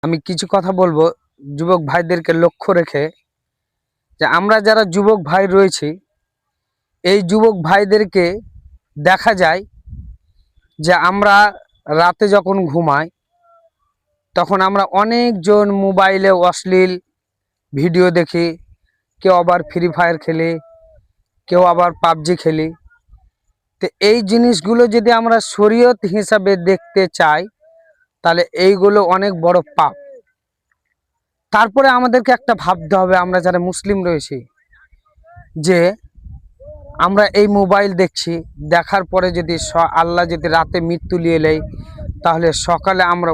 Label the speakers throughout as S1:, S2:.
S1: আমি কিছু কথা বলবো যুবক ভাইদেরকে লক্ষ্য রেখে, যে আমরা যারা যুবক ভাই রয়েছি, এই যুবক ভাইদেরকে দেখা যায় যে আমরা রাতে যখন ঘুমাই তখন আমরা অনেকজন মোবাইলে অশ্লীল ভিডিও দেখি, কেউ আবার ফ্রি ফায়ার খেলি, কেউ আবার পাবজি খেলি। তো এই জিনিসগুলো যদি আমরা শরীয়ত হিসাবে দেখতে চাই তাহলে এইগুলো অনেক বড় পাপ। তারপরে আমাদেরকে একটা ভাবতে হবে, আমরা যারা মুসলিম রয়েছি, যে আমরা এই মোবাইল দেখছি, দেখার পরে যদি আল্লাহ যদি রাতে মৃত্যু নিয়ে নেয় তাহলে সকালে আমরা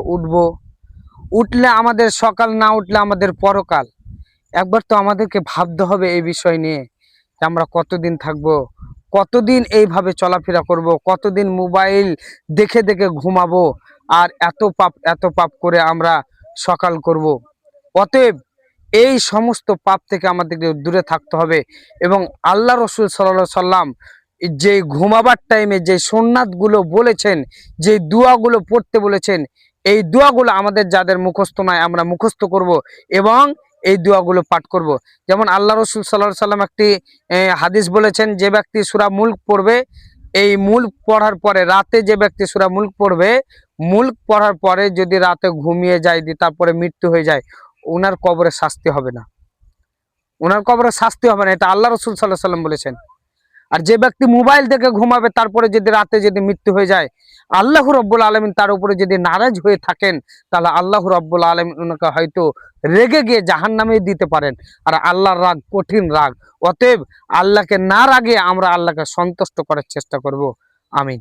S1: উঠলে আমাদের সকাল, না উঠলে আমাদের পরকাল। একবার তো আমাদেরকে ভাবতে হবে এই বিষয় নিয়ে, যে আমরা কতদিন থাকবো, কতদিন এইভাবে চলাফেরা করব, কতদিন মোবাইল দেখে দেখে ঘুমাবো, আর এত পাপ করে আমরা সকাল করব। অতএব এই সমস্ত পাপ থেকে আমাদেরকে দূরে থাকতে হবে। এবং আল্লাহ রসুল সাল্লাল্লাহু সাল্লাম যে ঘুমাবার টাইমে যে সুন্নাতগুলো বলেছেন, যে দোয়াগুলো পড়তে বলেছেন, এই দোয়াগুলো আমাদের যাদের মুখস্থ নয় আমরা মুখস্থ করব এবং এই দোয়াগুলো পাঠ করব। যেমন আল্লাহ রসুল সাল্লাল্লাহু সাল্লাম একটি হাদিস বলেছেন, যে ব্যক্তি সূরা মুলক পড়বে, এই মুলক পড়ার পরে রাতে যে ব্যক্তি সূরা মুলক পড়বে, মুলক পড়ার পরে যদি রাতে ঘুমিয়ে যায়, তারপরে মৃত্যু হয়ে যায়, ওনার কবরে শাস্তি হবে না, ওনার কবরে শাস্তি হবে না। এটা আল্লাহ রসুল সাল্লাল্লাহু আলাইহি সাল্লাম বলেছেন। আর যে ব্যক্তি মোবাইল দেখে ঘুমাবে, তারপরে যদি রাতে যদি মৃত্যু হয়ে যায়, আল্লাহ রাব্বুল আলামিন তার উপরে যদি নারাজ হয়ে থাকেন, তাহলে আল্লাহ রাব্বুল আলামিন ওনাকে হয়তো রেগে গিয়ে জাহান্নামে দিতে পারেন। আর আল্লাহর রাগ কঠিন রাগ। অতএব আল্লাহকে না রাগে আমরা আল্লাহকে সন্তুষ্ট করার চেষ্টা করব। আমিন।